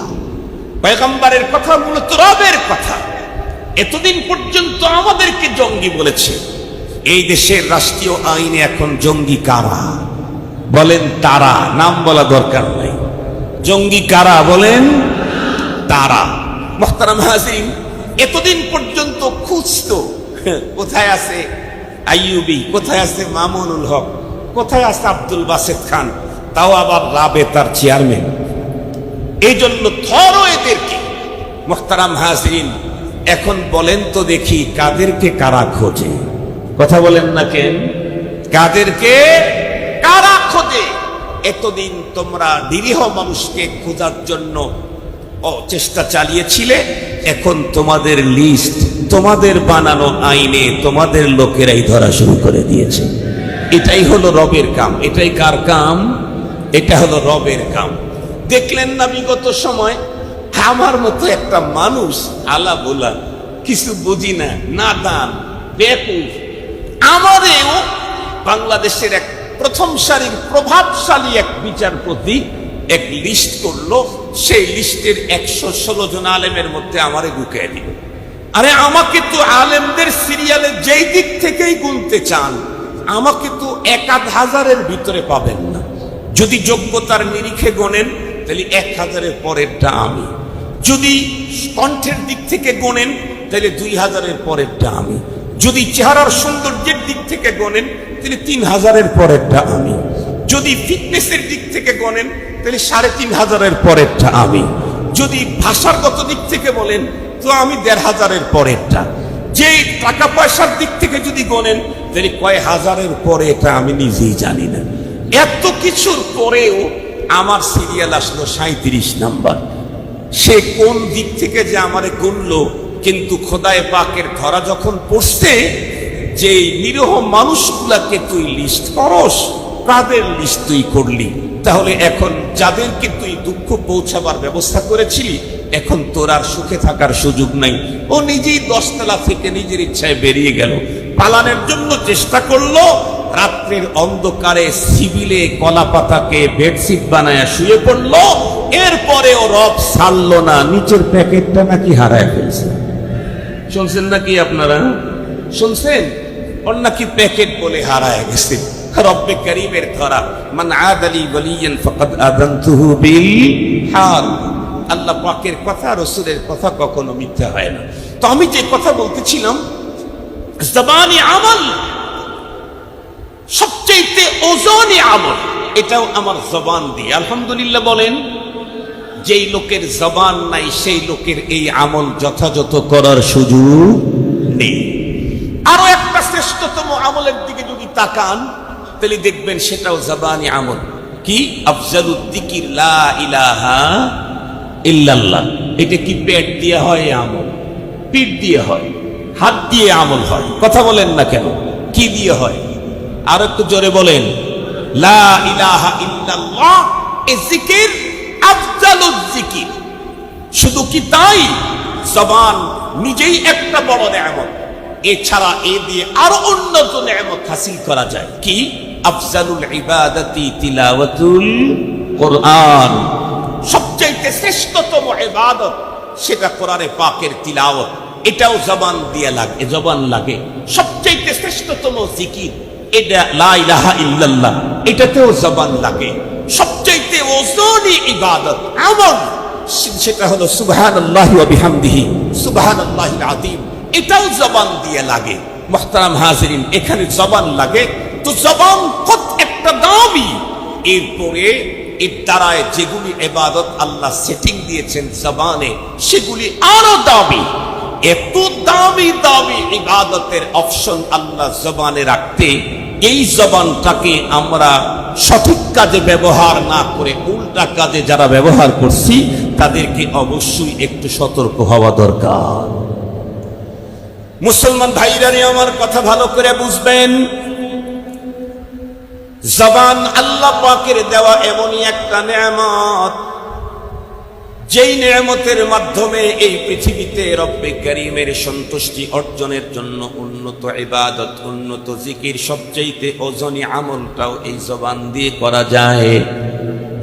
পয়গম্বরের কথা মূলত রবের কথা। এতদিন পর্যন্ত আমাদেরকে জঙ্গি বলেছে। এই দেশের রাষ্ট্রীয় আইনে এখন জঙ্গি কারা বলেন, তারা, নাম বলা দরকার নাই। জঙ্গি কারা বলেন, তারা। মুহতারাম হাজিরিন, এতদিন পর্যন্ত খুঁজতো, কোথায় আছে আইয়ুবী, কোথায় আছে মামুনুল হক, কোথায় আছে আব্দুল বাসেত খান, তাও আবার রাবেতার চেয়ারম্যান। এই জন্য ধরো এদেরকে। মুহতারাম হাজিরিন, এখন বলেন তো দেখি, কাদেরকে কারা খোঁজে? কথা বলেন না কেন, কাদেরকে কারা খোঁজে? এতদিন তোমরা নিরীহ মানুষকে খোঁজার জন্য চেষ্টা চালিয়েছিলে, এখন তোমাদের লিস্ট, তোমাদের বানানো আইনে তোমাদের লোকেরাই ধরা শুরু করে দিয়েছে। এটাই হলো রবের কাম। এটাই কার কাম? এটা হলো রবের কাম। দেখলেন না বিগত সময় আমার মতো একটা মানুষ, আলা বোলা, কিছু বুঝি না, নাদান, বেকুফ, আমারেও বাংলাদেশের এক প্রথম সারির প্রভাবশালী এক বিচারপতি এক লিস্ট করলো, সেই লিস্টের ১১৬ জন আলেমের মধ্যে আমারে ঢুকিয়ে দিল। আরে আমাকে তো আলেমদের সিরিয়ালে যেই দিক থেকেই গুনতে চান, আমাকে তো ১,০০০-এর ভিতরে পাবেন না। যদি যোগ্যতার নিরিখে গোনেন তাহলে ১,০০০-এর পরেরটা আমি, যদি কণ্ঠের দিক থেকে গোনেন তাহলে ২,০০০-এর পরেরটা আমি, যদি চেহারার সৌন্দর্যের দিক থেকে গোনেন তাহলে ৩,০০০-এর পরেরটা আমি, যদি ফিটনেসের দিক থেকে গোনেন তাহলে ৩,৫০০-এর পরেরটা আমি, যদি ভাষাগত দিক থেকে বলেন তো আমি ১,৫০০-এর পরেরটা, যে টাকা পয়সার দিক থেকে যদি গোনেন তাহলে কয় হাজারের পরে এটা আমি নিজেই জানি না। এত কিছুর পরেও আমার সিরিয়াল আসলো ৩৭ নাম্বার। সে কোন দিক থেকে যে আমারে গুনলো, কিন্তু খোদায়ে পাকের ধরা যখন পড়ছে যে নিরীহ মানুষগুলাকে তুই লিস্ট করস, কাদের লিস্ট তুই করলি? তাহলে এখন যাদেরকে তুই দুঃখ পৌঁছাবার ব্যবস্থা করেছিলি, এখন তোর আর সুখে থাকার সুযোগ নাই। ও নিজেই ১০ তলা থেকে নিজের ইচ্ছায় বেরিয়ে গেল, পালানোর জন্য চেষ্টা করলো, রাত্রের অন্ধকারে সিভিলে কলা পাতাকে বেডশিট বানায় শুয়ে পড়লো। এরপরে ও রব ছাড়লো না, নিচের প্যাকেটটা নাকি হারায় ফেলছে। শুনছেন নাকি আপনারা? শুনছেন? ওর নাকি প্যাকেট বলে হারায় গেছে। রব্বে করিমের ধরা, মান আদালি ওয়ালিয়ান ফাকাদ আযানতুহু বিল হার। আল্লাহ পাকের কথা, রাসূলের কথা কখনো মিথ্যা হয় না। তো আমি যে কথা বলতেছিলাম, জবানি আমল, সবচেয়ে ওজনে আমল, এটাও আমার জবান দিয়ে আলহামদুলিল্লাহ বলেন। যেই লোকের জবান নাই সেই লোকের এই আমল যথাযথ করার সুযোগ নেই। আরো একটা শ্রেষ্ঠতম আমলের দিকে যদি তাকান তাহলে দেখবেন সেটাও জবানি আমল। কি? আফজালুদ যিকির লা ইলাহা ইল্লাল্লাহ। এটা কি পেট দিয়ে হয়? আমল পিঠ দিয়ে হয়। হাত দিয়ে আমল হয়। কথা বলেন না কেন? কি দিয়ে হয়? আর একটু জোরে বলেন। লা ইলাহা ইল্লাল্লাহ এ জিকির আফজালুজ জিকির। শুধু কি তাই? জবান নিজেই একটা বড় নেয়ামত। এছাড়া এ দিয়ে আরো উন্নত নেয়ামত হাসিল করা যায়। কি? আফজালুল ইবাদাতি তিলাওয়াতুল কোরআন। সবচেয়ে শ্রেষ্ঠতম ইবাদত সেটা কোরআনে পাকের তিলাওয়াত। এটাও জবান দিয়ে লাগে, জবান লাগে। সবচেয়ে শ্রেষ্ঠতম জিকির এটা লা ইলাহা ইল্লাল্লাহ, এটাতেও জবান লাগে। সবচেয়ে ওজনী ইবাদত আমল সেটা হলো সুবহানাল্লাহি ওয়া বিহামদিহি সুবহানাল্লাহিল আযীম, এটাও জবান দিয়ে লাগে। মুহতারাম হাজিরিন, এখানে জবান লাগে তো জবান কত একটা দামি। এরপরে এর দ্বারায় যেগুলি ইবাদত আল্লাহ সেটিং দিয়েছেন জবানে, সেগুলি আরো দামি। এত দামি দামি ইবাদতের অপশন আল্লাহ জবানে রাখতে, এই জবানটাকে আমরা সঠিক কাজে ব্যবহার না করে উল্টা কাজে যারা ব্যবহার করছি, তাদেরকে অবশ্যই একটু সতর্ক হওয়া দরকার। মুসলমান ভাইরা আমার কথা ভালো করে বুঝবেন। জবান আল্লাহ পাকের দেওয়া এমনই একটা নেয়ামত, যেই নেয়ামতের মাধ্যমে এই পৃথিবীতে রব্বে কারীমের সন্তুষ্টি অর্জনের জন্য উন্নত ইবাদত, উন্নত জিকির, সবচেয়ে ওজনী আমলটাও এই জবান দিয়ে করা যায়।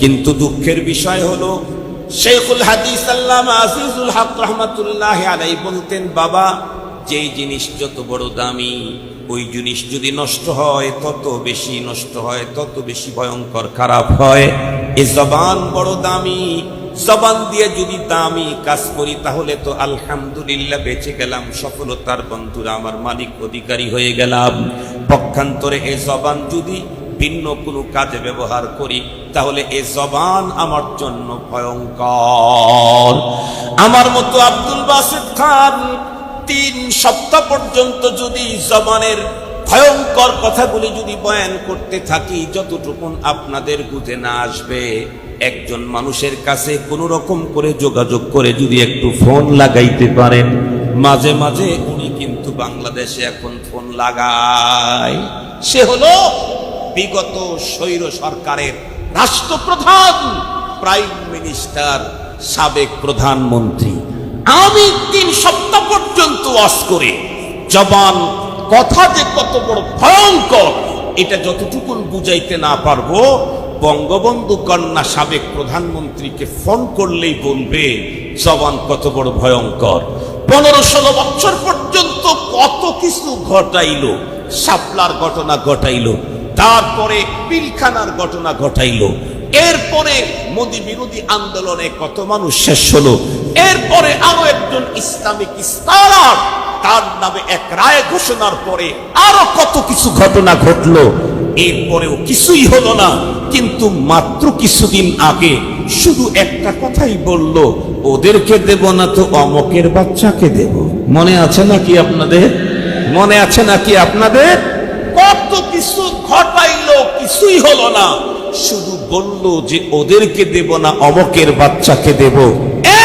কিন্তু দুঃখের বিষয় হলো, শেখুল হাদিস আল্লামা আজিজুল হক রাহমাতুল্লাহি আলাইহি বলতেন, বাবা, যেই জিনিস যত বড় দামি, ওই জিনিস যদি নষ্ট হয় তত বেশি নষ্ট হয়, তত বেশি ভয়ঙ্কর খারাপ হয়। এই জবান বড় দামি। জবান দিয়ে যদি দামি কাজ করি তাহলে তো আলহামদুলিল্লাহ বেঁচে গেলাম, সফলতার বন্ধুরা আমার মালিক অধিকারী হয়ে গেলাম। পক্ষান্তরে এই জবান যদি ভিন্ন কোনো কাজে ব্যবহার করি তাহলে এই জবান আমার জন্য ভয়ঙ্কর। আমার মতো আব্দুল বাসিত খান 3 সপ্তাহ পর্যন্ত যদি জবানের ভয়ঙ্কর কথাগুলি যদি বয়ান করতে থাকি, যতটুকুন আপনাদের বুঝে না আসবে, একজন মানুষের কাছে কোনো রকম করে যোগাযোগ করে যদি একটু ফোন লাগাইতে পারেন, মাঝে মাঝে উনি কিন্তু বাংলাদেশে এখন ফোন লাগায়। সে হলো বিগত স্বৈর সরকারের রাষ্ট্রপ্রধান, প্রাইম মিনিস্টার, সাবেক প্রধানমন্ত্রী। আমি 3 সপ্তাহ পর্যন্ত ওয়াজ করে জবান কথা যে কত বড় ভয়ঙ্কর, এটা যতটুকুন বুঝাইতে না পারবো, বঙ্গবন্ধু কন্যা সাবেক প্রধানমন্ত্রীকে ফোন করলেই বলবে জবান কত বড় ভয়ঙ্কর। 15-16 বছর পর্যন্ত কত কিছু ঘটাইলো, শাপলার ঘটনা ঘটাইলো, তারপরে পিলখানার ঘটনা ঘটাইলো, এরপরে মোদি বিরোধী আন্দোলনে কত মানুষ শেষ হলো, এরপরে আরো একজন ইসলামিক স্কলার তার নামে এক রায় ঘোষণার পরে আরো কত কিছু ঘটনা ঘটলো। এরপরেও কিছুই হলো না। কিন্তু মাত্র কিছুদিন আগে শুধু একটা কথাই বলল, ওদেরকে দেব না তো অমকের বাচ্চাকে দেব। মনে আছে নাকি আপনাদের? মনে আছে নাকি আপনাদের? কত কিছু ঘটাইলো, কিছুই হলো না। শুধু বলল যে ওদেরকে দেব না অমকের বাচ্চাকে দেব।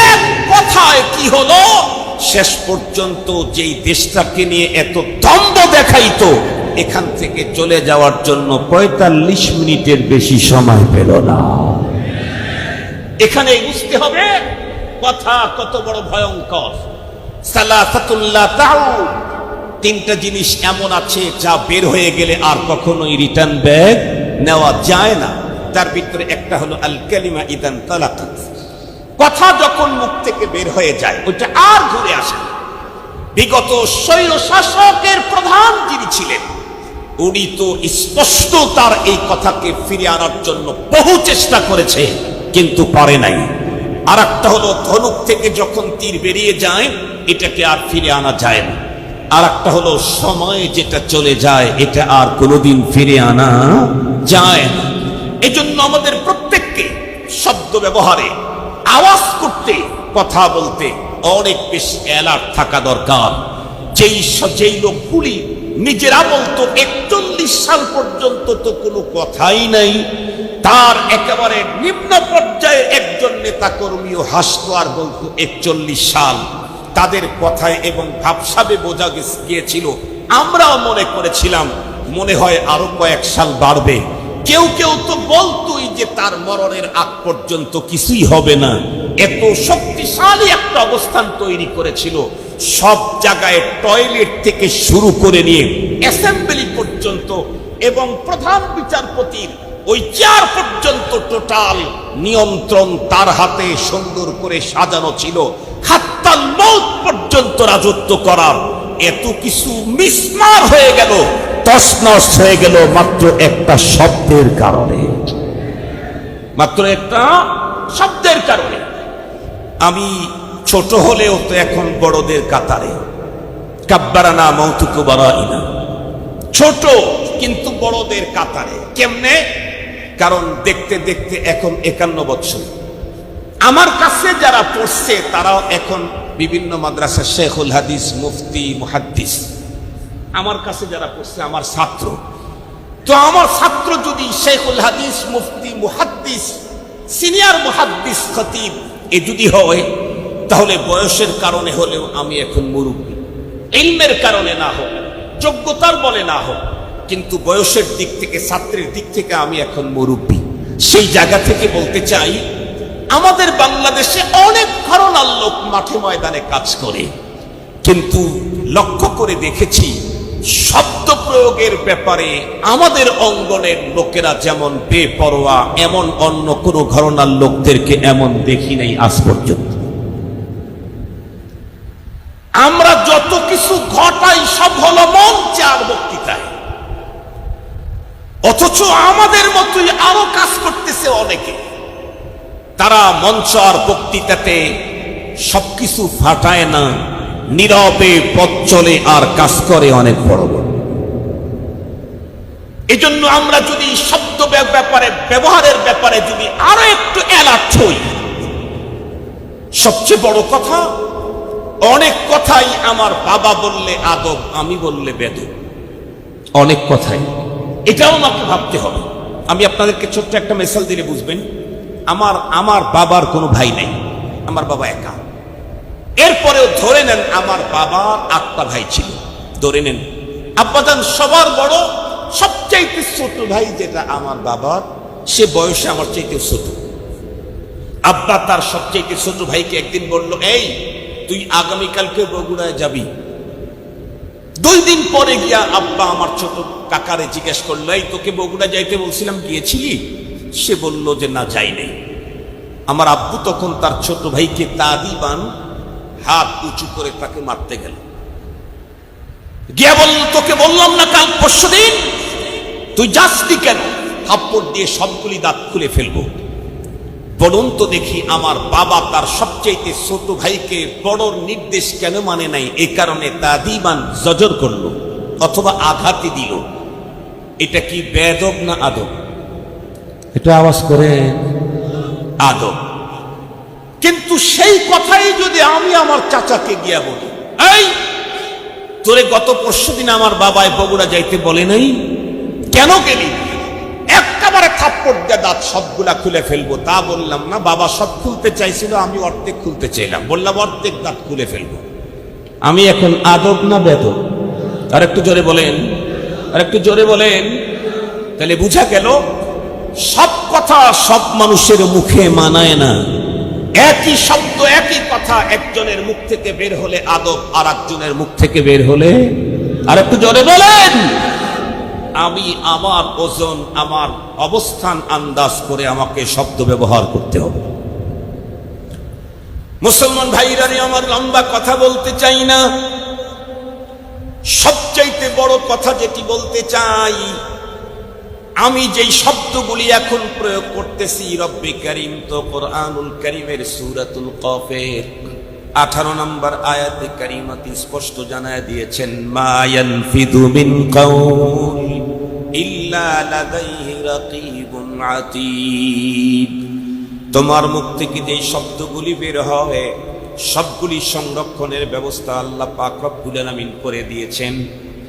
এক কথায় কি হলো? শেষ পর্যন্ত যেই দেশটাকে নিয়ে এত দ্বন্দ্ব দেখাইতো, এখান থেকে চলে যাওয়ার জন্য 45 মিনিটের বেশি সময় পেল না। এখানে বুঝতে হবে কথা কত বড় ভয়ঙ্কর। সালাসাতুল্লাহ তাউদ, 3টা জিনিস এমন আছে যা বের হয়ে গেলে আর কখনোই রিটার্ন ব্যাক নেওয়া যায় না। তার ভিতরে একটা হলো আল কালিমা ইদান তালাকাত, কথা যখন মুখ থেকে বের হয়ে যায় ওইটা আর ঘুরে আসে না। বিগত স্বৈর শাসকের প্রধান যিনি ছিলেন, উনি তো স্পষ্ট তার এই কথাকে ফিরে আনার জন্য বহু চেষ্টা করেছে, কিন্তু পারে নাই। আর একটা হলো ধনুক থেকে যখন তীর বেরিয়ে যায়, এটাকে আর ফিরে আনা যায় না। আর একটা হলো সময় যেটা চলে যায়, এটা আর কোনোদিন ফিরে আনা যায় না। এজন্য আমাদের প্রত্যেককে শব্দ ব্যবহারে, আওয়াজ করতে, কথা বলতে অনেক বেশি অ্যালার্ট থাকা দরকার। যেই লোকগুলি নিজেরা বলতো 41 সাল পর্যন্ত তো কোনো কথাই নাই, তার একেবারে নিম্ন পর্যায়ে একজন নেতা কর্মীও হাসতো আর বলতো 41 সাল। তাদের কথায় এবং ভাবসাবে বোঝা গিয়েছিল, আমরাও মনে করেছিলাম মনে হয় আরো কয়েক সাল বাড়বে। কেউ কেউ তো বলতোই যে তার মরণের আগ পর্যন্ত কিছুই হবে না। এত শক্তিশালী একটা অবস্থান তৈরি করেছিল, সব জায়গায় টয়লেট থেকে শুরু করে নিয়ে অ্যাসেম্বলি পর্যন্ত এবং প্রধান বিচারপতির ওই চেয়ার পর্যন্ত টোটাল নিয়ন্ত্রণ তার হাতে সুন্দর করে সাজানো ছিল। হাত্তাল মৌত পর্যন্ত রাজত্ব করার এত কিছু মিসমার হয়ে গেল, তছনছ হয়ে গেল মাত্র একটা শব্দের কারণে, মাত্র একটা শব্দের কারণে। আমি ছোট হলেও তো এখন বড়দের কাতারে, কাব্বারানা মৌতুকু বারাইনা, ছোট কিন্তু বড়দের কাতারে। কেমনে? কারণ দেখতে দেখতে এখন 51 বছর। আমার কাছে যারা পড়ছে তারাও এখন বিভিন্ন মাদ্রাসা শেখুল হাদিস, মুফতি, মুহাদ্দিস। আমার কাছে যারা পড়ছে আমার ছাত্র, তো আমার ছাত্র যদি শেখুল হাদিস, মুফতি, মুহাদ্দিস, সিনিয়র মুহাদ্দিস, খতিব এ যদি হয়, তাহলে বয়সের কারণে হলেও আমি এখন মুরব্বী। ইলমের কারণে না হোক, যোগ্যতার বলে না হোক, কিন্তু বয়সের দিক থেকে, ছাত্রের দিক থেকে আমি এখন মুরব্বী। সেই জায়গা থেকে বলতে চাই, আমাদের বাংলাদেশে অনেক ঘরানার লোক মাঠে ময়দানে কাজ করে, কিন্তু লক্ষ্য করে দেখেছি শব্দ প্রয়োগের ব্যাপারে আমাদের অঙ্গনের লোকেরা যেমন বেপরোয়া, এমন অন্য কোনো ঘরানার লোকদেরকে এমন দেখি নাই আজ পর্যন্ত। আমরা যত কিছু ঘটাই সব হলো মঞ্চে আর বক্তৃতায়, অথচ আমাদের মতোই আরো কাজ করতেছে অনেকে। তারা মঞ্চ আর বক্তৃতাতে সবকিছু ফাটায় না, নীরবে পথ চলে আর কাজ করে অনেক বড় বড়। এজন্য আমরা যদি শব্দ ব্যাপারে, ব্যবহারের ব্যাপারে যদি আরো একটু অ্যালার্ট হই। সবচেয়ে বড় কথা, অনেক কথাই আমার বাবা বললে আদব, আমি বললে বেদব, অনেক কথাই। এটাও আমাকে ভাবতে হবে। আমি আপনাদেরকে ছোট্ট একটা মিসাল দিলে বুঝবেন। আমার বাবার কোনো ভাই নাই, আমার বাবা একা। এরপরেও ধরে নেন আমার বাবার 8টা ভাই ছিল, ধরে নেন আব্বাজান সবার বড়, সবচাইতে ছোট ভাই যেটা আমার বাবার, সে বয়সে আমার চাইতে ছোট। আব্বা তার সবচাইতে ছোট ভাইকে একদিন বলল, এই তুই আগামীকালকে বগুড়ায় যাবি। 2 দিন পরে গিয়া আব্বা আমার ছোট কাকারে জিজ্ঞেস করলো, এই তোকে বগুড়া যাইতে বলছিলাম, গিয়েছিলি? সে বলল যে না, যাই নাই। আমার আব্বু তখন তার ছোট ভাইকে তাদিবান হাত উঁচু করে তাকে মারতে গেল। গিয়া বলল, তোকে বললাম না কাল পরশু দিন, তুই যাসনি কেন? থাপ্পড় দিয়ে সবগুলি দাঁত খুলে ফেলবো। বলুন তো দেখি, আমার বাবা তার সবচেয়ে ছোট ভাইকে বড়র নির্দেশ কেন মানে নাই? এই কারণে তাদিবান জজর করলো অথবা আঘাতই দিল। এটা কি বেদব না আদব? এটা আওয়াজ করে আদব। কিন্তু সেই কথাই যদি আমি আমার চাচাকে গিয়া বলি, এই তোরে গত পরশুদিন আমার বাবায় বগুড়া যাইতে বলে নাই, কেন গেলি? একেবারে থাপ্পড় দিয়ে দাঁত সবগুলা খুলে ফেলবো। তা বললাম না, বাবা সব খুলতে চাইছিল, আমি অর্ধেক খুলতে চাইলাম, বললাম অর্ধেক দাঁত খুলে ফেলবো। আমি এখন আদব না বেদব? আর একটু জোরে বলেন, আর একটু জোরে বলেন। তাহলে বুঝা গেল সব কথা সব মানুষের মুখে মানায় না। একই শব্দ, একই কথা একজনের মুখ থেকে বের হলে আদব, আর একজনের মুখ থেকে বের হলে, আর একটু জোরে বলেন। আমি আমার ওজন, আমার অবস্থান আন্দাজ করে আমাকে শব্দ ব্যবহার করতে হবে। মুসলমান ভাইরা, আমার লম্বা কথা বলতে চাই না। সবচাইতে বড় কথা যেটি বলতে চাই, আমি যেই শব্দগুলি এখন প্রয়োগ করতেছি, রব্বে কারীম তো কোরআনুল কারীমের সূরাতুল কফের 18 নম্বর আয়াতে কারিমাতে স্পষ্ট জানায় দিয়েছেন, মা ইয়ানফিদু মিন কাউল ইল্লা লাদাইহি রাকিবুন আতীদ। তোমার মুখ থেকে যেই শব্দগুলি বের হয়, সবগুলি সংরক্ষণের ব্যবস্থা আল্লাহ পাক রব্বুল আলামিন করে দিয়েছেন।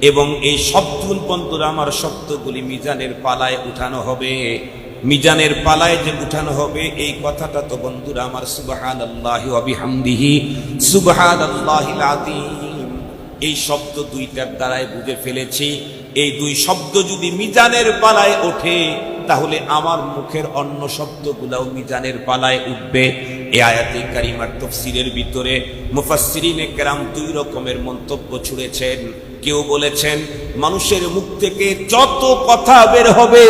এবং এই শব্দগুলি, বন্ধুরা আমার, শব্দগুলি মিজানের পালায় উঠানো হবে। মিজানের পালায় যে উঠানো হবে, এই কথাটা তো বন্ধুরা আমার সুবহানাল্লাহি ওয়া বিহামদিহি সুবহানাল্লাহিল আযীম, এই শব্দ দুইটার দ্বারাই বুঝে ফেলেছি। এই দুই শব্দ যদি মিজানের পালায় ওঠে, তাহলে আমার মুখের অন্য শব্দগুলোও মিজানের পালায় উঠবে। এই আয়াতে কারিমার তাফসীরের ভিতরে মুফাসসিরিনে কেরাম দুই রকমের মন্তব্য ছুড়েছেন। কেউ বলেছেন মানুষের মুখ থেকে যত কথা বের হবে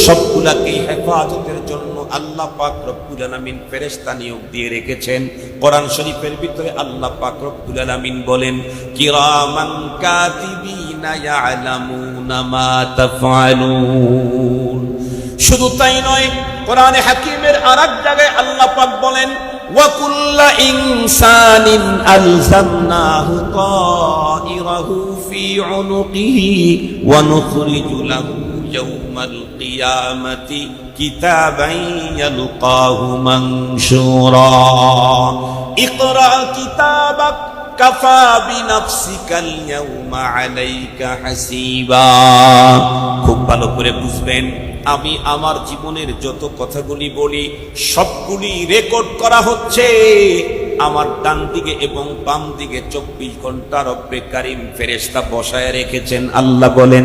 সবগুলাকে হেফাজতের জন্য আল্লাহ পাক রব্বুল আলামিন ফেরেশতা নিয়োগ দিয়ে রেখেছেন। কোরআন শরীফের ভিতরে আল্লাহ পাক রব্বুল আলামিন বলেন, কিরামান কাতিবিনা ইয়ালামুনা মা তাফআলুন। শুধু তাই নয়, কোরআনে হাকিমের আরেক জায়গায় আল্লাহ পাক বলেন, ওয়া কুল্লা ইনসানিন আলজামনাহু তাইরাহু ফি উনুকিহি ওয়া নুখরিজু লাহু ইয়াওমাল কিয়ামাতি কিতাবান ইয়ালকাহু মানশুরা ইকরা কিতাবাক কাফা বিনাফসিকাল ইয়াওমা আলাইকা হাসিবা। খুব ভালো করে বুঝবেন, আমি আমার জীবনের যত কথাগুলি বলি সবগুলি রেকর্ড করা হচ্ছে। আমার ডান দিকে এবং বাম দিকে 24 ঘন্টা রব্বে কারীম ফেরেশতা বসায় রেখেছেন। আল্লাহ বলেন,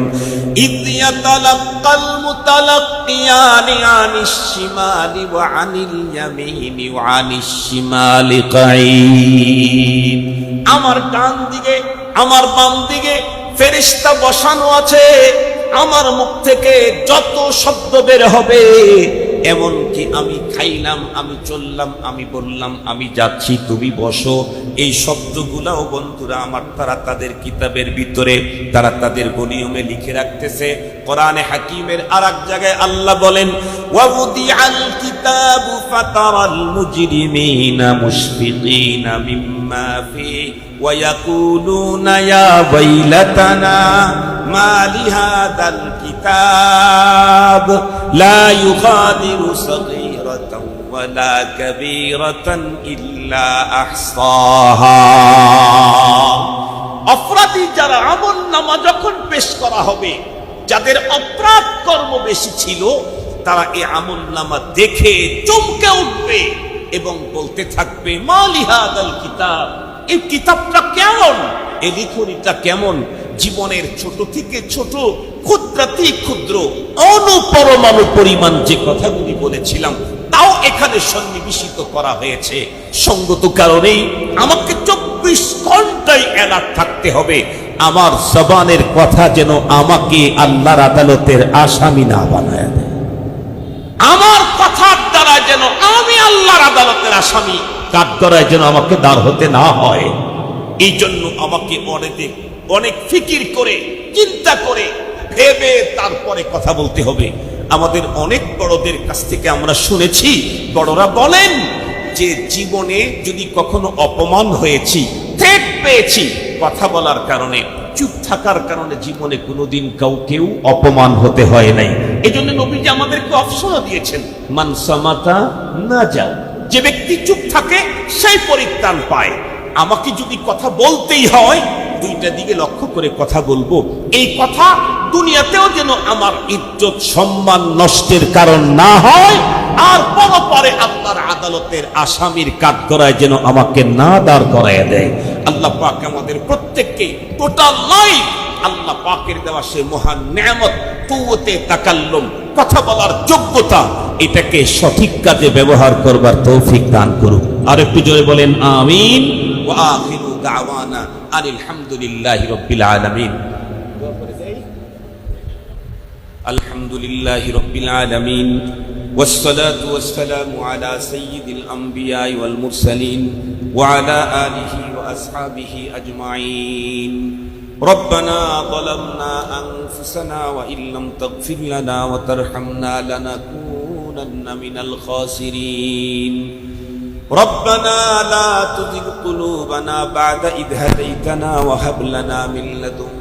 ইযয়াতালাক্কাল মুতালাক্কিয়ানি আনিশ শিমালি ওয়া আনিল ইয়ামিনি ওয়া আনিশ শিমালি কাঈদ। আমার ডান দিকে আমার বাম দিকে ফেরেশতা বসানো আছে। আমার মুখ থেকে যত শব্দ বের হবে, এমনকি আমি খাইলাম, আমি চললাম, আমি বললাম, আমি যাচ্ছি, তুমি বসো, এই শব্দগুলাও বন্ধুরা আমার তারা তাদের কিতাবের ভিতরে তারা তাদের ভলিউমে লিখে রাখতেছে। কোরআনে হাকিমের আরেক জায়গায় আল্লাহ বলেন, ওয়াউদিআল কিতাবু ফাতারাল মুজরিমিনা মুশফিকিনা মিম্মা ফিহি ওয়া ইয়াকুলুনা ইয়া ওয়াইলাতানা মা লিহাদাল কিতাব লা ইউগাদিরু সগীরাতান ওয়ালা কাবীরাতান ইল্লা আহসাহা। অপরাধী যারা আমলনামা যখন পেশ করা হবে, যাদের অপরাধ কর্ম বেশি ছিল, তারা এই আমলনামা দেখে চমকে উঠবে এবং বলতে থাকবে, মা লিহাদাল কিতাব, এই কিতাবটা কেমন, এই লিখনিটা কেমন। জীবনের ছোট থেকে ছোট, ক্ষুদ্রাতি ক্ষুদ্র, অনুপরমাণু পরিমাণ যে কথাগুলি বলেছিলাম তাও এখানে সন্নিবেশিত করা হয়েছে। সঙ্গত কারণেই আমাকে 24 ঘন্টায় অ্যালার্ট থাকতে হবে, আমার জবানের কথা যেন আমাকে আল্লাহর আদালতের আসামি না বানায় দেয়। আমার কথার দ্বারা যেন আমি আল্লাহর আদালতের আসামি কাঠগড়ায় যেন আমাকে দাঁড় হতে না হয়। এই জন্য আমাকে অনেক ফিকির করে, চিন্তা করে, ভেবে তারপরে কথা বলতে হবে। আমাদের অনেক বড়দের কাছ থেকে আমরা শুনেছি, বড়রা বলেন যে জীবনে যদি কখনো অপমান হয়েছি, থ্রেট পেয়েছি, কথা বলার কারণে, চুপ থাকার কারণে জীবনে কোনোদিন কাউকেও অপমান হতে হয় নাই। এই জন্য নবীজি আমাদেরকে অপশনও দিয়েছেন, মান সামাতা নাজা, যে ব্যক্তি চুপ থাকে সেই পরিত্রাণ পায়। আমাকে যদি কথা বলতেই হয়, দুইটা দিকে লক্ষ্য করে কথা বলবো। এই কথা দুনিয়াতেও যেন আমার ইজ্জত সম্মান নষ্টের কারণ না হয়, আর পরপরে আল্লাহর আদালতের আসামির কাঠগড়ায় যেন আমাকে না দাঁড় করায় দেয়। আল্লাহ পাক আমাদের প্রত্যেককে টোটাল লাইফ আল্লাহ পাকের দেওয়া সে মহান নেয়ামত, কুওয়াতে তাকাল্লুম, কথা বলার যোগ্যতা, এটাকে সঠিক কাজে ব্যবহার করবার তৌফিক দান করুক। আর একটু জোরে বলেন আমিন। ওয়া আখিরু দাওয়ানা আলহামদুলিল্লাহি রাব্বিল আলামিন। আলহামদুলিল্লাহি রাব্বিল আলামিন والصلاة والسلام على سيد الأنبياء والمرسلين وعلى آله وأصحابه أجمعين. ربنا ظلمنا أنفسنا وإن لم تغفر لنا وترحمنا لنكونن من الخاسرين. ربنا لا تزغ قلوبنا بعد إذ هديتنا وهب لنا من لدنك